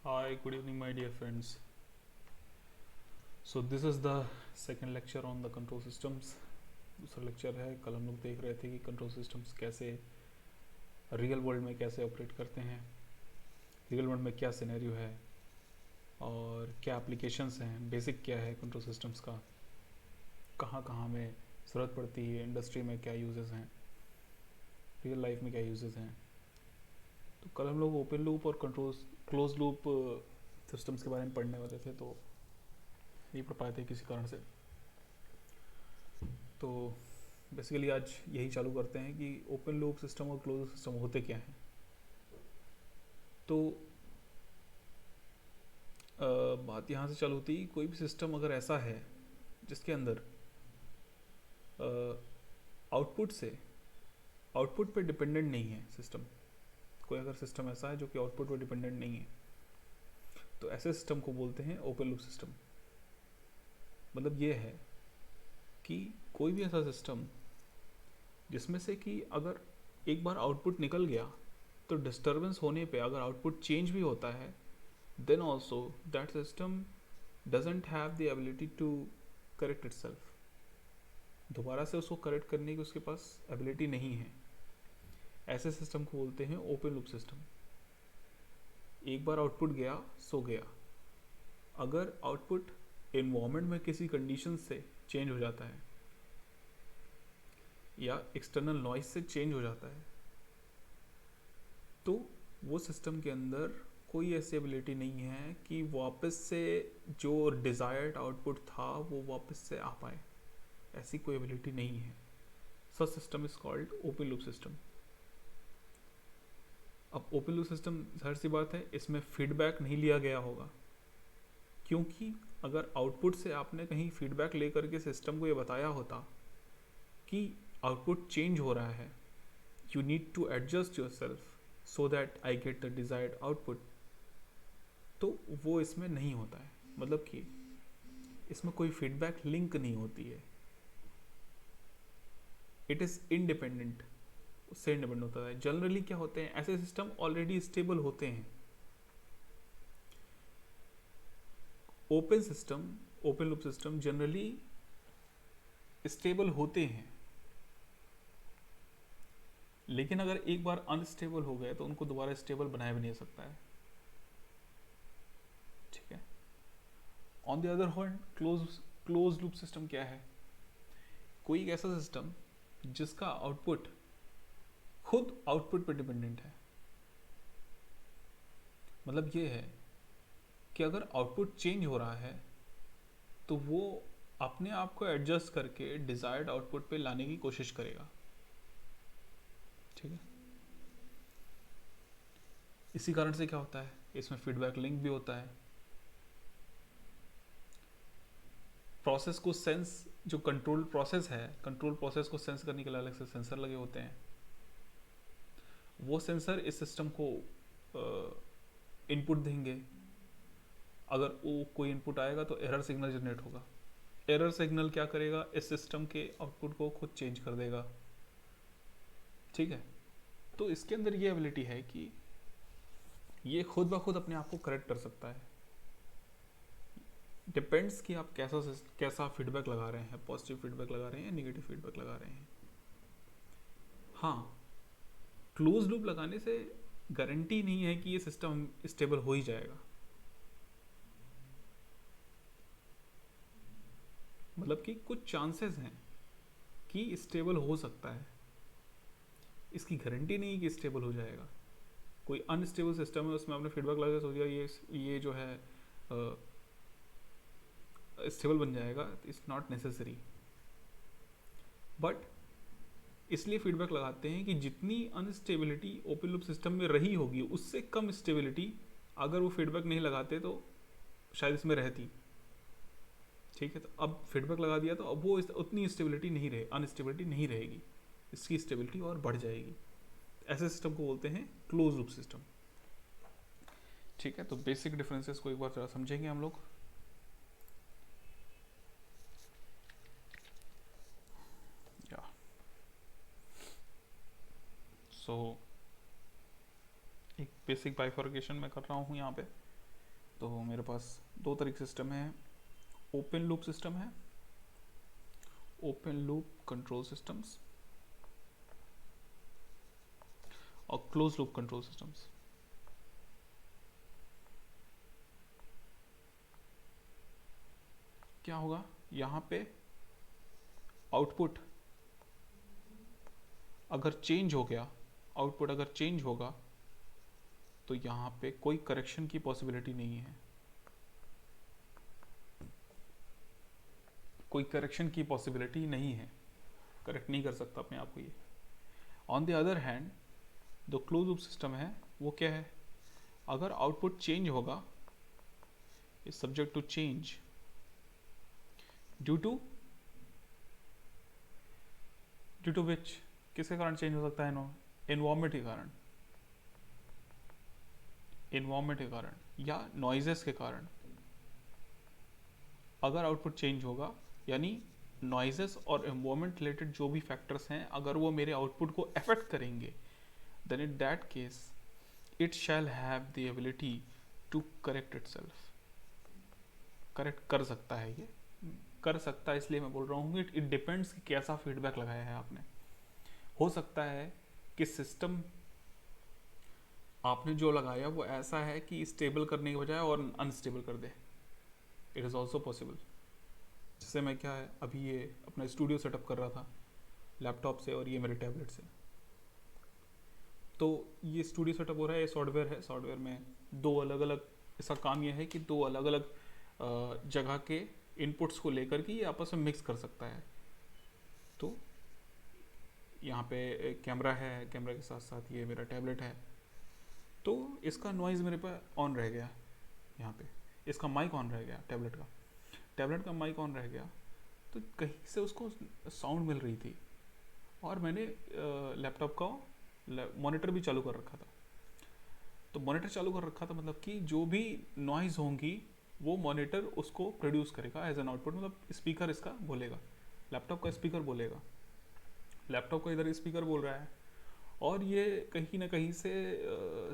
Hi, good evening, my dear friends. So this is the second lecture on the control systems. दूसरा lecture है. कल हम लोग देख रहे थे कि कंट्रोल सिस्टम्स कैसे रियल वर्ल्ड में कैसे ऑपरेट करते हैं, रियल वर्ल्ड में क्या सिनेरियो है और क्या एप्लीकेशंस हैं, बेसिक क्या है कंट्रोल सिस्टम्स का, कहाँ कहाँ में ज़रूरत पड़ती है, इंडस्ट्री में क्या यूजेस हैं, रियल लाइफ में क्या यूजेस हैं. तो कल हम लोग ओपन लूप और कंट्रोल क्लोज लूप सिस्टम्स के बारे में पढ़ने वाले थे, तो नहीं पढ़ पाए थे किसी कारण से. तो बेसिकली आज यही चालू करते हैं कि ओपन लूप सिस्टम और क्लोज सिस्टम होते क्या हैं. तो बात यहाँ से चालू होती है. कोई भी सिस्टम अगर ऐसा है जिसके अंदर आउटपुट से आउटपुट पे डिपेंडेंट नहीं है सिस्टम, कोई अगर सिस्टम ऐसा है जो कि आउटपुट पे डिपेंडेंट नहीं है, तो ऐसे सिस्टम को बोलते हैं ओपन लूप सिस्टम. मतलब ये है कि कोई भी ऐसा सिस्टम जिसमें से कि अगर एक बार आउटपुट निकल गया तो डिस्टरबेंस होने पे अगर आउटपुट चेंज भी होता है, then also that system doesn't have the ability to correct itself. दोबारा से उसको करेक्ट करने की उसके पास एबिलिटी नहीं है. ऐसे सिस्टम को बोलते हैं ओपन लूप सिस्टम. एक बार आउटपुट गया सो गया. अगर आउटपुट एनवायरनमेंट में किसी कंडीशन से चेंज हो जाता है या एक्सटर्नल नॉइज से चेंज हो जाता है, तो वो सिस्टम के अंदर कोई ऐसी एबिलिटी नहीं है कि वापस से जो डिज़ायर्ड आउटपुट था वो वापस से आ पाए. ऐसी कोई एबिलिटी नहीं है. Such system is called open loop system. अब ओपन लूप सिस्टम जाहिर सी बात है इसमें फीडबैक नहीं लिया गया होगा, क्योंकि अगर आउटपुट से आपने कहीं फीडबैक लेकर के सिस्टम को ये बताया होता कि आउटपुट चेंज हो रहा है, you need to adjust yourself so that I get the desired output, तो वो इसमें नहीं होता है. मतलब कि इसमें कोई फीडबैक लिंक नहीं होती है. इट इज़ इंडिपेंडेंट, उससे इंडिपेंडेंट होता है. जनरली क्या होते हैं, ऐसे सिस्टम ऑलरेडी स्टेबल होते हैं. Open system, open loop system generally stable होते हैं, लेकिन अगर एक बार अनस्टेबल हो गए तो उनको दोबारा स्टेबल बनाया भी नहीं सकता है. ठीक है. On the other hand close loop system क्या है? कोई एक ऐसा सिस्टम जिसका आउटपुट खुद आउटपुट पर डिपेंडेंट है. मतलब ये है कि अगर आउटपुट चेंज हो रहा है तो वो अपने आप को एडजस्ट करके डिजायर्ड आउटपुट पे लाने की कोशिश करेगा. ठीक है. इसी कारण से क्या होता है, इसमें फीडबैक लिंक भी होता है. प्रोसेस को सेंस, जो कंट्रोल प्रोसेस है, कंट्रोल प्रोसेस को सेंस करने के लिए अलग से सेंसर लगे होते हैं. वो सेंसर इस सिस्टम को इनपुट देंगे. अगर वो कोई इनपुट आएगा तो एरर सिग्नल जनरेट होगा. एरर सिग्नल क्या करेगा, इस सिस्टम के आउटपुट को खुद चेंज कर देगा. ठीक है. तो इसके अंदर ये एबिलिटी है कि ये खुद ब खुद अपने आप को करेक्ट कर सकता है. डिपेंड्स कि आप कैसा फीडबैक लगा रहे हैं, पॉजिटिव फीडबैक लगा रहे हैं या नेगेटिव फीडबैक लगा रहे हैं. हाँ, क्लोज लूप लगाने से गारंटी नहीं है कि ये सिस्टम स्टेबल हो ही जाएगा. मतलब कि कुछ चांसेस हैं कि स्टेबल हो सकता है, इसकी गारंटी नहीं कि स्टेबल हो जाएगा. कोई अनस्टेबल सिस्टम है, उसमें आपने फीडबैक लगा सोच दिया ये जो है स्टेबल बन जाएगा. It's not necessary. बट इसलिए फीडबैक लगाते हैं कि जितनी अनस्टेबिलिटी ओपन लूप सिस्टम में रही होगी उससे कम स्टेबिलिटी अगर वो फीडबैक नहीं लगाते तो शायद इसमें रहती. ठीक है. तो अब फीडबैक लगा दिया तो अब वो उतनी स्टेबिलिटी नहीं रहे, अनस्टेबिलिटी नहीं रहेगी, इसकी स्टेबिलिटी और बढ़ जाएगी. ऐसे सिस्टम को बोलते हैं क्लोज लूप सिस्टम. ठीक है. तो बेसिक डिफरेंसेस को एक बार जरा समझेंगे हम लोग. सो एक बेसिक बाइफर्केशन मैं कर रहा हूँ यहाँ पे तो मेरे पास दो तरीके सिस्टम है, ओपन लूप सिस्टम है, ओपन लूप कंट्रोल सिस्टम्स और क्लोज लूप कंट्रोल सिस्टम्स। क्या होगा यहाँ पे, आउटपुट अगर चेंज हो गया, आउटपुट अगर चेंज होगा तो यहाँ पे कोई करेक्शन की पॉसिबिलिटी नहीं है, कोई करेक्शन की पॉसिबिलिटी नहीं है, करेक्ट नहीं कर सकता अपने आप को ये। ऑन द अदर हैंड जो क्लोज लूप सिस्टम है वो क्या है, अगर आउटपुट चेंज होगा is subject to change due to which, किसके कारण चेंज हो सकता है, एनवायरमेंट के कारण, एनवायरमेंट के कारण या नॉइजेस के कारण। अगर आउटपुट चेंज होगा यानी नॉइजेस और एनवायरमेंट रिलेटेड जो भी फैक्टर्स हैं अगर वो मेरे आउटपुट को अफेक्ट करेंगे, then in that case it shall have the ability to correct itself. Correct कर सकता है, ये कर सकता है, इसलिए मैं बोल रहा हूँ इट डिपेंड्स कि कैसा फीडबैक लगाया है आपने। हो सकता है कि सिस्टम आपने जो लगाया वो ऐसा है कि स्टेबल करने के बजाय और अनस्टेबल कर दे, इट इज़ ऑल्सो पॉसिबल। जैसे मैं क्या है अभी ये अपना स्टूडियो सेटअप कर रहा था लैपटॉप से और ये मेरे टैबलेट से, तो ये स्टूडियो सेटअप हो रहा है, ये सॉफ्टवेयर है, सॉफ्टवेयर में दो अलग अलग, इसका काम यह है कि दो अलग अलग जगह के इनपुट्स को लेकर के ये आपस में मिक्स कर सकता है। तो यहाँ पे कैमरा है, कैमरा के साथ साथ ये मेरा टैबलेट है, तो इसका नॉइज़ मेरे पे ऑन रह गया, यहाँ पे इसका माइक ऑन रह गया, टैबलेट का माइक ऑन रह गया, तो कहीं से उसको साउंड मिल रही थी और मैंने लैपटॉप का मॉनिटर भी चालू कर रखा था। तो मॉनिटर चालू कर रखा था मतलब कि जो भी नॉइज़ होंगी वो मॉनिटर उसको प्रोड्यूस करेगा एज एन आउटपुट, मतलब स्पीकर इसका बोलेगा, लैपटॉप का स्पीकर बोलेगा, लैपटॉप का इधर स्पीकर बोल रहा है और ये कहीं ना कहीं से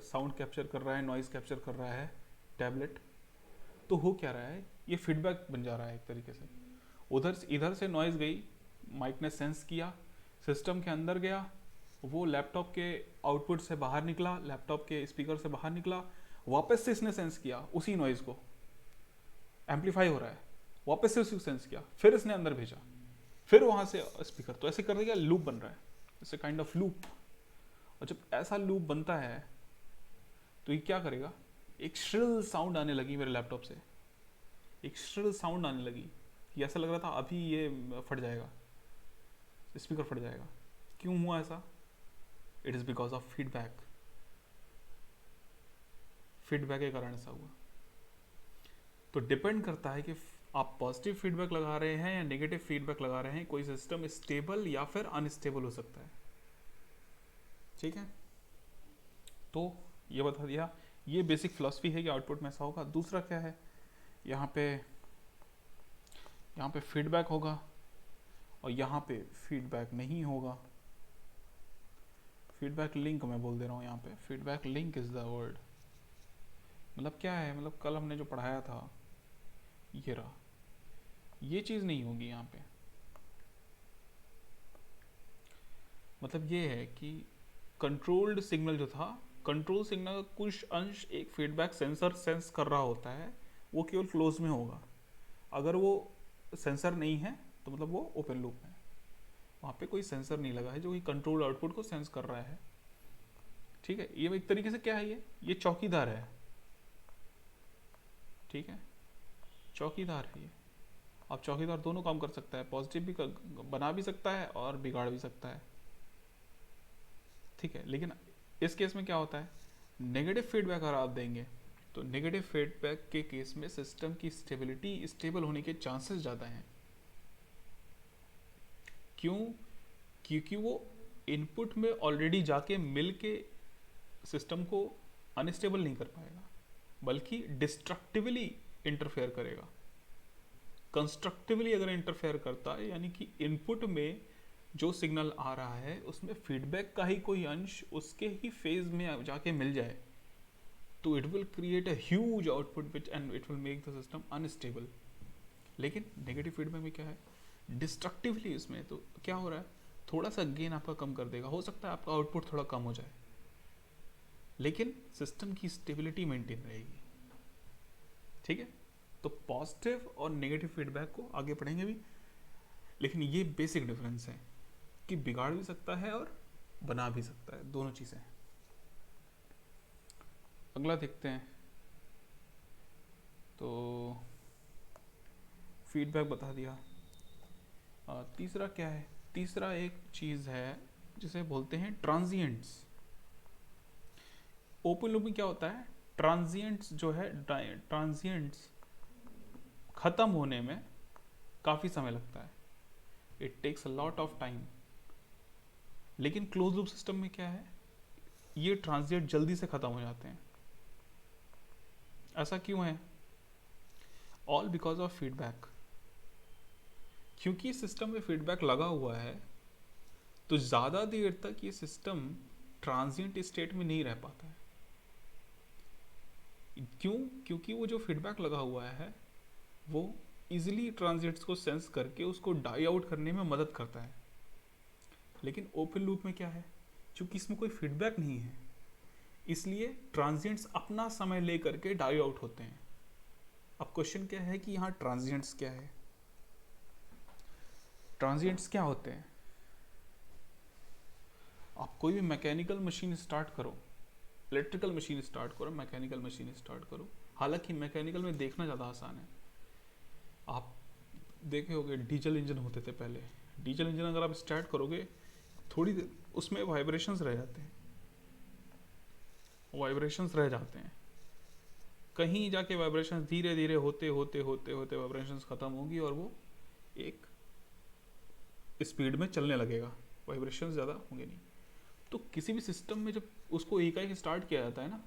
साउंड कैप्चर कर रहा है, नॉइज़ कैप्चर कर रहा है टैबलेट। तो हो क्या रहा है, ये फीडबैक बन जा रहा है एक तरीके से, उधर इधर से नॉइज़ गई, माइक ने सेंस किया, सिस्टम के अंदर गया, वो लैपटॉप के आउटपुट से बाहर निकला, लैपटॉप के स्पीकर से बाहर निकला, वापस से इसने सेंस किया उसी नॉइज़ को, एम्पलीफाई हो रहा है, वापस से उसी को सेंस किया, फिर इसने अंदर भेजा, फिर वहाँ से स्पीकर, तो ऐसे करने का लूप बन रहा है, it's a kind of loop. और जब ऐसा लूप बनता है तो ये क्या करेगा, एक श्रिल साउंड आने लगी मेरे लैपटॉप से, एक श्रिल साउंड आने लगी, ये ऐसा लग रहा था अभी ये फट जाएगा, स्पीकर फट जाएगा। क्यों हुआ ऐसा, it is because of feedback, feedback के कारण ऐसा हुआ। तो डिपेंड करता है कि आप पॉजिटिव फीडबैक लगा रहे हैं या नेगेटिव फीडबैक लगा रहे हैं, कोई सिस्टम स्टेबल या फिर अनस्टेबल हो सकता है, ठीक है। तो ये बता दिया, ये बेसिक फिलॉसफी है कि आउटपुट में ऐसा होगा। दूसरा क्या है, यहाँ पे फीडबैक होगा और यहाँ पे फीडबैक नहीं होगा, फीडबैक लिंक मैं बोल दे रहा हूँ, यहाँ पे feedback link is the word. मतलब क्या है, मतलब कल हमने जो पढ़ाया था ये रहा, ये चीज़ नहीं होगी यहाँ पे। मतलब ये है कि कंट्रोल्ड सिग्नल जो था, कंट्रोल सिग्नल का कुछ अंश एक फीडबैक सेंसर सेंस कर रहा होता है, वो केवल क्लोज में होगा। अगर वो सेंसर नहीं है तो मतलब वो ओपन लूप है, वहाँ पे कोई सेंसर नहीं लगा है जो कि कंट्रोल आउटपुट को सेंस कर रहा है, ठीक है। ये एक तरीके से क्या है, ये चौकीदार है, ठीक है, चौकीदार है ये। अब चौकीदार दोनों काम कर सकता है, पॉजिटिव भी बना भी सकता है और बिगाड़ भी सकता है, ठीक है। लेकिन इस केस में क्या होता है, नेगेटिव फीडबैक अगर आप देंगे तो नेगेटिव फीडबैक के केस में सिस्टम की स्टेबिलिटी, स्टेबल होने के चांसेस ज़्यादा हैं। क्यों, क्योंकि वो इनपुट में ऑलरेडी जाके मिल के सिस्टम को अनस्टेबल नहीं कर पाएगा, बल्कि डिस्ट्रक्टिवली इंटरफेयर करेगा। कंस्ट्रक्टिवली अगर इंटरफेयर करता है यानी कि इनपुट में जो सिग्नल आ रहा है उसमें फीडबैक का ही कोई अंश उसके ही फेज में जाके मिल जाए, तो it will create a huge output which and it will make the system unstable. लेकिन नेगेटिव फीडबैक में क्या है, डिस्ट्रक्टिवली इसमें तो क्या हो रहा है, थोड़ा सा गेन आपका कम कर देगा, हो सकता है आपका आउटपुट थोड़ा कम हो जाए, लेकिन सिस्टम की स्टेबिलिटी मेंटेन रहेगी। ठीक है, तो पॉजिटिव और नेगेटिव फीडबैक को आगे पढ़ेंगे भी, लेकिन ये बेसिक डिफरेंस है कि बिगाड़ भी सकता है और बना भी सकता है, दोनों चीज़ें। अगला देखते हैं, तो फीडबैक बता दिया। तीसरा क्या है, तीसरा एक चीज़ है जिसे बोलते हैं ट्रांजिएंट्स। ओपन लूप में क्या होता है, ट्रांजिएंट्स जो है, ट्रांजिएंट्स ख़त्म होने में काफ़ी समय लगता है, it takes a lot of time. लेकिन क्लोज लूप सिस्टम में क्या है, ये ट्रांजिएंट जल्दी से ख़त्म हो जाते हैं। ऐसा क्यों है, ऑल बिकॉज ऑफ फीडबैक। क्योंकि सिस्टम में फीडबैक लगा हुआ है, तो ज़्यादा देर तक ये सिस्टम ट्रांजिएंट स्टेट में नहीं रह पाता है। क्यों, क्योंकि वो जो फीडबैक लगा हुआ है वो इजीली ट्रांजिएंट्स को सेंस करके उसको डाई आउट करने में मदद करता है। लेकिन ओपन लूप में क्या है, क्योंकि इसमें कोई फीडबैक नहीं है, इसलिए ट्रांजिएंट्स अपना समय ले करके डाई आउट होते हैं। अब क्वेश्चन क्या है कि यहाँ ट्रांजिएंट्स क्या है, ट्रांजिएंट्स क्या होते हैं। आप कोई भी मैकेनिकल मशीन स्टार्ट करो, इलेक्ट्रिकल मशीन स्टार्ट करो, मैकेनिकल मशीन स्टार्ट करो, हालांकि मैकेनिकल में देखना ज़्यादा आसान है। आप देखे होंगे डीजल इंजन होते थे पहले, डीजल इंजन अगर आप स्टार्ट करोगे थोड़ी देर उसमें वाइब्रेशंस रह जाते हैं, वाइब्रेशंस रह जाते हैं, कहीं जाके वाइब्रेशंस धीरे धीरे होते होते होते होते वाइब्रेशंस ख़त्म होगी और वो एक स्पीड में चलने लगेगा, वाइब्रेशंस ज़्यादा होंगे नहीं। तो किसी भी सिस्टम में जब उसको एकाएक स्टार्ट किया जाता है ना,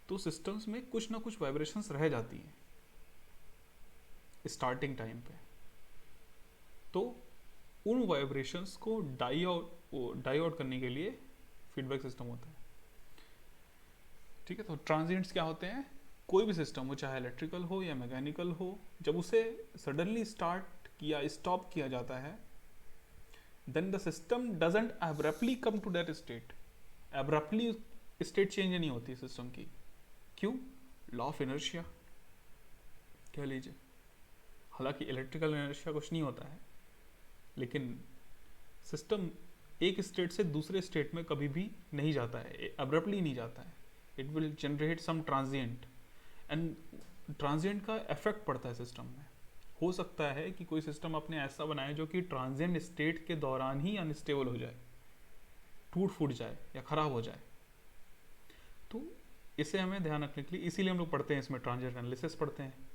तो सिस्टम्स में कुछ ना कुछ वाइब्रेशंस रह जाती हैं स्टार्टिंग टाइम पे। तो उन वाइब्रेशंस को डाई आउट करने के लिए फीडबैक सिस्टम होता है। ठीक है, तो ट्रांजिएंट्स क्या होते हैं, कोई भी सिस्टम हो, चाहे इलेक्ट्रिकल हो या मैकेनिकल हो, जब उसे सडनली स्टार्ट किया स्टॉप किया जाता है, then the system doesn't abruptly come to that state। abruptly state change नहीं होती सिस्टम की, क्यों, लॉ ऑफ इनर्शिया कह लीजिए। हालांकि इलेक्ट्रिकल इनर्शिया कुछ नहीं होता है, लेकिन सिस्टम एक स्टेट से दूसरे स्टेट में कभी भी नहीं जाता है, अब्रप्टली नहीं जाता है। It will generate some transient, and transient का इफेक्ट पड़ता है सिस्टम में। हो सकता है कि कोई सिस्टम आपने ऐसा बनाया जो कि ट्रांजिएंट स्टेट के दौरान ही अनस्टेबल हो जाए, टूट फूट जाए या खराब हो जाए। तो इसे हमें ध्यान रखने के लिए, इसीलिए हम लोग पढ़ते हैं इसमें ट्रांजिएंट एनालिसिस पढ़ते हैं,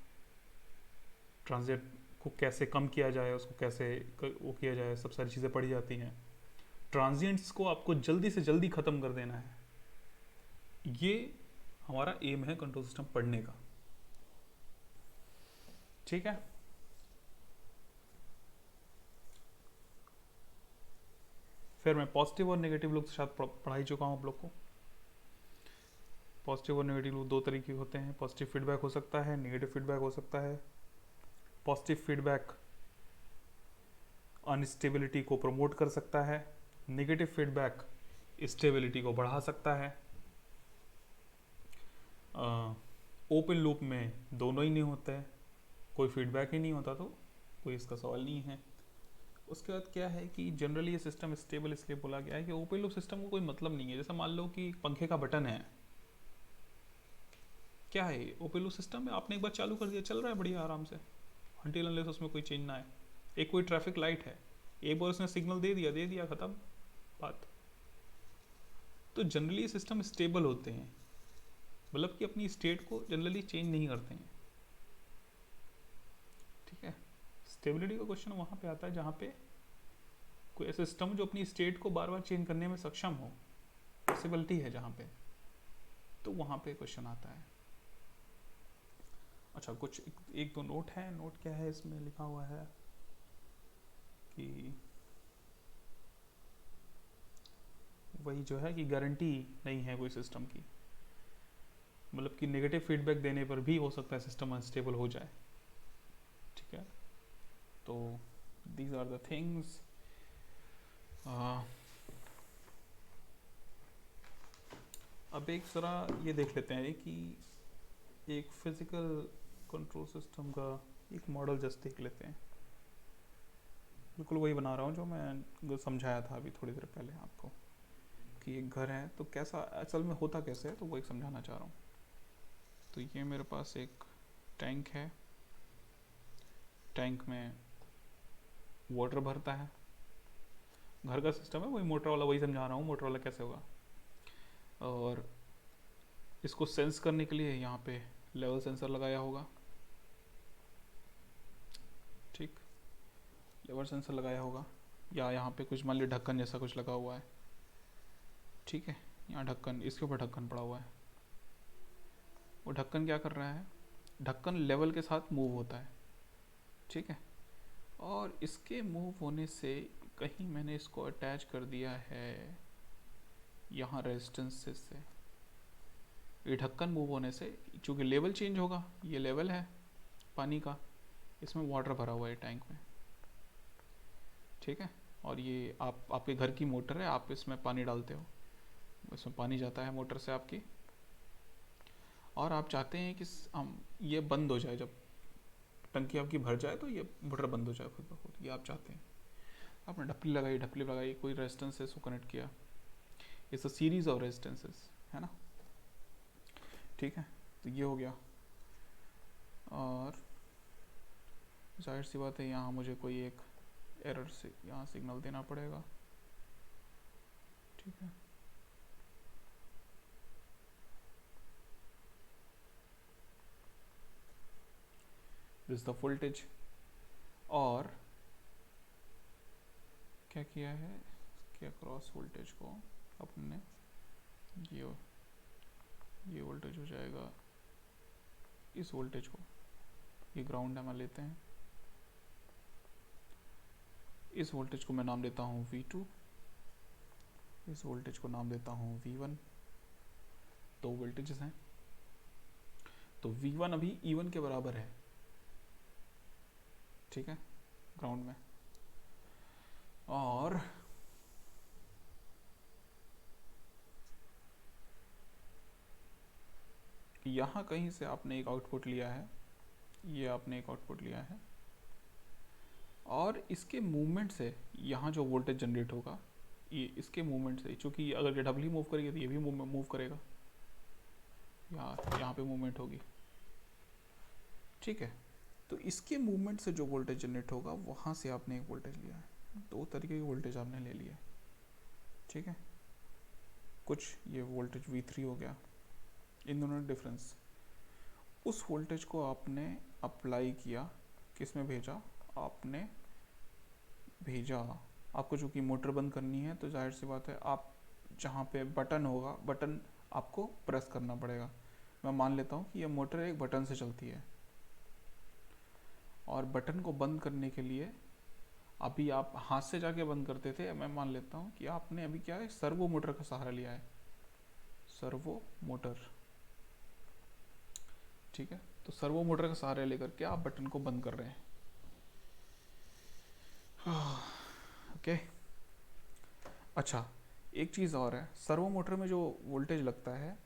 ट्रांजिएंट को कैसे कम किया जाए, उसको कैसे वो किया जाए, सब सारी चीज़ें पढ़ी जाती हैं। ट्रांजिएंट्स को आपको जल्दी से जल्दी ख़त्म कर देना है, ये हमारा एम है कंट्रोल सिस्टम पढ़ने का। ठीक है, फिर मैं पॉजिटिव और नेगेटिव लूप के साथ पढ़ा ही चुका हूँ आप लोग को। पॉजिटिव और नेगेटिव लूप दो तरीके होते हैं, पॉजिटिव फीडबैक हो सकता है, नेगेटिव फीडबैक हो सकता है। पॉजिटिव फीडबैक अनस्टेबिलिटी को प्रमोट कर सकता है, नेगेटिव फीडबैक स्टेबिलिटी को बढ़ा सकता है। ओपन लूप में दोनों ही नहीं होते हैं, कोई फीडबैक ही नहीं होता तो कोई इसका सवाल नहीं है। उसके बाद क्या है कि जनरली ये सिस्टम स्टेबल इसलिए बोला गया है कि ओपन लूप सिस्टम को कोई मतलब नहीं है। जैसे मान लो कि पंखे का बटन है, क्या है ओपन लूप सिस्टम में, आपने एक बार चालू कर दिया, चल रहा है बढ़िया आराम से, अनटिल अनलेस उसमें कोई चेंज ना आए। एक कोई ट्रैफिक लाइट है, एक बार उसने सिग्नल दे दिया खत्म बात। तो जनरली सिस्टम स्टेबल होते हैं, मतलब कि अपनी स्टेट को जनरली चेंज नहीं करते हैं। ठीक है, स्टेबिलिटी का क्वेश्चन वहाँ पे आता है जहाँ पे कोई ऐसा सिस्टम जो अपनी स्टेट को बार बार चेंज करने में सक्षम हो, पॉसिबिलिटी है जहाँ पे, तो वहाँ पे क्वेश्चन आता है। अच्छा, कुछ एक दो नोट है। नोट क्या है, इसमें लिखा हुआ है कि वही जो है कि गारंटी नहीं है कोई सिस्टम की, मतलब कि नेगेटिव फीडबैक देने पर भी हो सकता है सिस्टम अनस्टेबल हो जाए, ठीक है। तो दीज आर द थिंग्स। अब एक ज़रा ये देख लेते हैं कि एक फिजिकल कंट्रोल सिस्टम का एक मॉडल जस्ट देख लेते हैं। बिल्कुल वही बना रहा हूँ जो मैं समझाया था अभी थोड़ी देर पहले आपको, कि एक घर है तो कैसा असल में होता कैसे है, तो वो एक समझाना चाह रहा हूँ। तो ये मेरे पास एक टैंक है, टैंक में वाटर भरता है, घर का सिस्टम है, वही मोटर वाला वही समझा रहा हूँ, मोटर वाला कैसे होगा। और इसको सेंस करने के लिए यहाँ पे लेवल सेंसर लगाया होगा, ठीक, लेवल सेंसर लगाया होगा, या यहाँ पे कुछ मान लीजिए ढक्कन जैसा कुछ लगा हुआ है, ठीक है, यहाँ ढक्कन, इसके ऊपर ढक्कन पड़ा हुआ है। वो ढक्कन क्या कर रहा है, ढक्कन लेवल के साथ मूव होता है, ठीक है। और इसके मूव होने से कहीं मैंने इसको अटैच कर दिया है यहाँ रेजिस्टेंसेस से। ये ढक्कन मूव होने से चूँकि लेवल चेंज होगा, ये लेवल है पानी का, इसमें वाटर भरा हुआ है टैंक में, ठीक है। और ये आपके घर की मोटर है, आप इसमें पानी डालते हो, इसमें पानी जाता है मोटर से आपकी, और आप चाहते हैं कि हम ये बंद हो जाए, जब टंकी आपकी भर जाए तो ये मोटर बंद हो जाए खुद ब खुद, ये आप चाहते हैं। आपने ढपली लगाई, कोई रेजिस्टेंसेस को कनेक्ट किया, it's a series of resistances, है ना, ठीक है। तो ये हो गया। और जाहिर सी बात है यहाँ मुझे कोई एक एरर से यहाँ सिग्नल देना पड़ेगा, ठीक है। This the voltage. और क्या किया है कि अक्रॉस वोल्टेज को अपने ये वोल्टेज हो जाएगा इस वोल्टेज को, ये ग्राउंड है, मान लेते हैं इस वोल्टेज को मैं नाम देता हूँ V2, इस वोल्टेज को नाम देता हूँ V1। दो वोल्टेजेस हैं, तो V1 अभी E1 के बराबर है, ठीक है, ग्राउंड में। और यहाँ कहीं से आपने एक आउटपुट लिया है, ये आपने एक आउटपुट लिया है, और इसके मूवमेंट से यहाँ जो वोल्टेज जनरेट होगा, ये इसके मूवमेंट से, चूँकि अगर ये डबली मूव करेगी तो ये भी मूव करेगा, यहाँ पे मूवमेंट होगी, ठीक है। तो इसके मूवमेंट से जो वोल्टेज जनरेट होगा, वहाँ से आपने एक वोल्टेज लिया है, दो तरीके की वोल्टेज आपने ले लिया, ठीक है। कुछ ये वोल्टेज V3 हो गया, इन दोनों डिफरेंस, उस वोल्टेज को आपने अप्लाई किया, किस में भेजा, आपने भेजा, आपको चूँकि मोटर बंद करनी है तो जाहिर सी बात है आप जहाँ पे बटन होगा, बटन आपको प्रेस करना पड़ेगा। मैं मान लेता हूँ कि यह मोटर एक बटन से चलती है, और बटन को बंद करने के लिए अभी आप हाथ से जाके बंद करते थे, मैं मान लेता हूँ कि आपने अभी क्या है, सर्वो मोटर का सहारा लिया है, सर्वो मोटर, ठीक है। तो सर्वो मोटर का सहारा लेकर के आप बटन को बंद कर रहे हैं, ओके। अच्छा, एक चीज़ और है, सर्वो मोटर में जो वोल्टेज लगता है,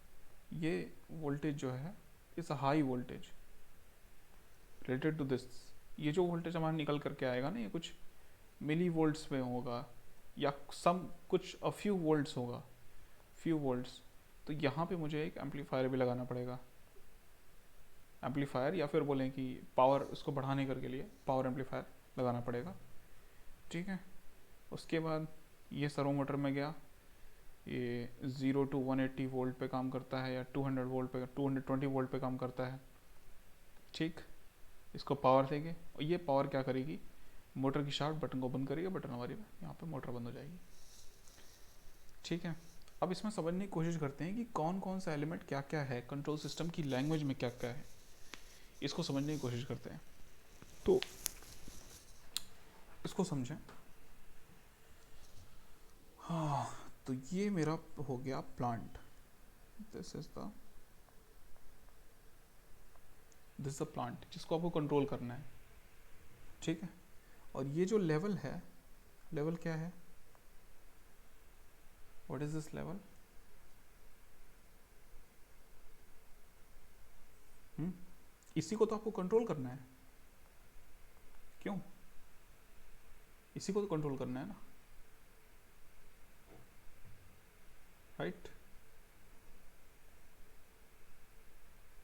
ये वोल्टेज जो है इस high voltage related to this, ये जो वोल्टेज हमारा निकल करके आएगा ना, ये कुछ मिली वोल्ट्स में होगा, या सम कुछ अ फ्यू वोल्ट्स होगा, फ्यू वोल्ट्स। तो यहाँ पे मुझे एक एम्पलीफायर भी लगाना पड़ेगा, एम्पलीफायर, या फिर बोलें कि पावर, उसको बढ़ाने करके लिए पावर एम्पलीफायर लगाना पड़ेगा, ठीक है। उसके बाद ये सर्वो मोटर में गया, ये 0 to 180 वोल्ट पे काम करता है, या 200 वोल्ट पे, 220 वोल्ट पे काम करता है, ठीक। इसको पावर देंगे, और ये पावर क्या करेगी, मोटर की शाफ्ट बटन को बंद करेगी, बटन हमारी यहाँ पे मोटर बंद हो जाएगी, ठीक है। अब इसमें समझने की कोशिश करते हैं कि कौन कौन सा एलिमेंट क्या क्या है, कंट्रोल सिस्टम की लैंग्वेज में क्या क्या है, इसको समझने की कोशिश करते हैं। तो इसको समझें। हाँ, तो ये मेरा हो गया plant, this is the this a plant जिसको आपको कंट्रोल करना है, ठीक है। और ये जो लेवल है, लेवल क्या है, व्हाट इज दिस लेवल, इसी को तो आपको कंट्रोल करना है, क्यों, इसी को तो कंट्रोल करना है ना, राइट।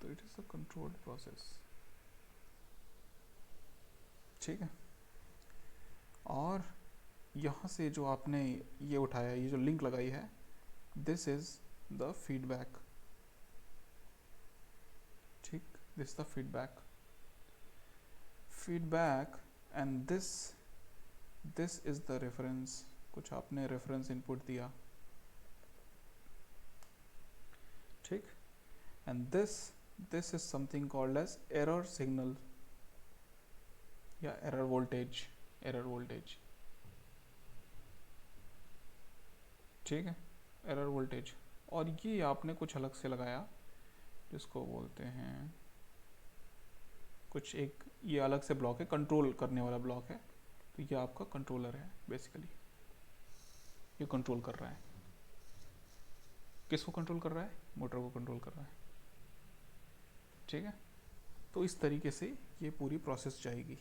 तो it is a controlled process, ठीक है। और यहाँ से जो आपने ये उठाया, ये जो लिंक लगाई है, दिस इज द फीडबैक, ठीक, this the feedback, feedback and this is the reference, कुछ आपने रेफरेंस इनपुट दिया, ठीक, and this is something called as error signal या एरर वोल्टेज, एरर वोल्टेज, ठीक है, एरर वोल्टेज। और ये आपने कुछ अलग से लगाया जिसको बोलते हैं कुछ एक, ये अलग से ब्लॉक है, कंट्रोल करने वाला ब्लॉक है। तो ये आपका कंट्रोलर है बेसिकली, ये कंट्रोल कर रहा है, किसको कंट्रोल कर रहा है, मोटर को कंट्रोल कर रहा है, ठीक है। तो इस तरीके से ये पूरी प्रोसेस जाएगी,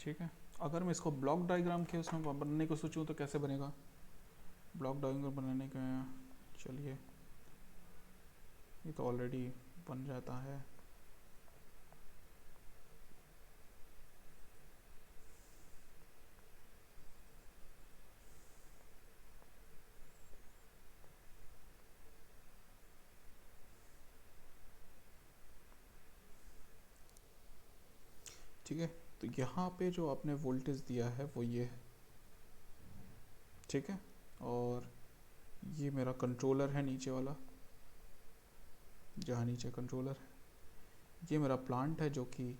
ठीक है। अगर मैं इसको ब्लॉक डायग्राम के उसमें बनने को सोचूं तो कैसे बनेगा, ब्लॉक डायग्राम बनाने का, चलिए ये तो ऑलरेडी बन जाता है, ठीक है। तो यहाँ पे जो आपने वोल्टेज दिया है वो ये है, ठीक है। और ये मेरा कंट्रोलर है नीचे वाला, जहाँ नीचे कंट्रोलर है, ये मेरा प्लांट है जो कि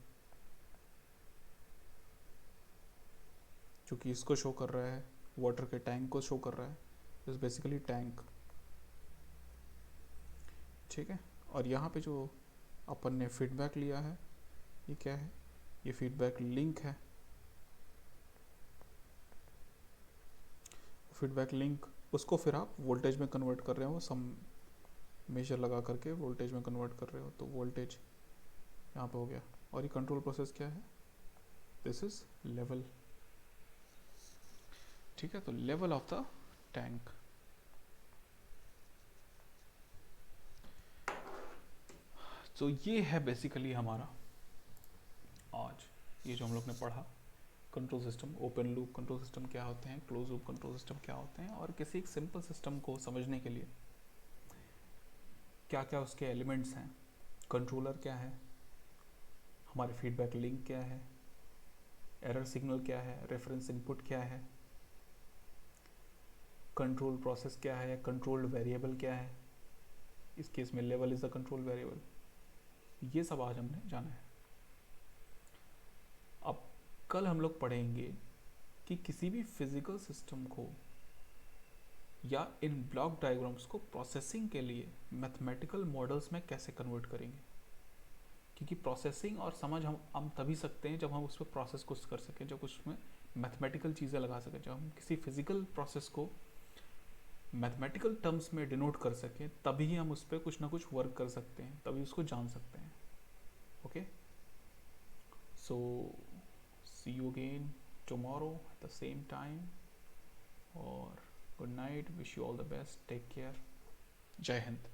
इसको शो कर रहा है, वाटर के टैंक को शो कर रहा है, दिस बेसिकली टैंक, ठीक है। और यहाँ पे जो अपन ने फीडबैक लिया है, ये क्या है, ये फीडबैक लिंक है, फीडबैक लिंक, उसको फिर आप वोल्टेज में कन्वर्ट कर रहे हो, सम मेजर लगा करके वोल्टेज में कन्वर्ट कर रहे हो, तो वोल्टेज यहाँ पे हो गया। और ये कंट्रोल प्रोसेस क्या है, दिस इज लेवल, ठीक है। तो लेवल ऑफ द टैंक, तो ये है बेसिकली हमारा आज ये जो हम लोग ने पढ़ा, control system, open loop control system क्या होते हैं, क्लोज लूप कंट्रोल सिस्टम क्या होते हैं, और किसी एक सिंपल सिस्टम को समझने के लिए क्या क्या उसके एलिमेंट्स हैं, कंट्रोलर क्या है, हमारे फीडबैक लिंक क्या है, एरर सिग्नल क्या है, रेफरेंस इनपुट क्या है, कंट्रोल प्रोसेस क्या है, कंट्रोल्ड वेरिएबल क्या है, इस केस में level is the control variable, ये सब आज हमने जाना है। अब कल हम लोग पढ़ेंगे कि किसी भी फिजिकल सिस्टम को या इन ब्लॉक डायग्राम्स को प्रोसेसिंग के लिए मैथमेटिकल मॉडल्स में कैसे कन्वर्ट करेंगे, क्योंकि प्रोसेसिंग और समझ हम तभी सकते हैं जब हम उस पर प्रोसेस कुछ कर सकें, जब उसमें मैथमेटिकल चीज़ें लगा सकें, जब हम किसी फिजिकल प्रोसेस को मैथमेटिकल टर्म्स में डिनोट कर सकें, तभी हम उस पर कुछ ना कुछ वर्क कर सकते हैं, तभी उसको जान सकते हैं। Okay, so see you again tomorrow at the same time, और good night, wish you all the best, take care, जय हिंद।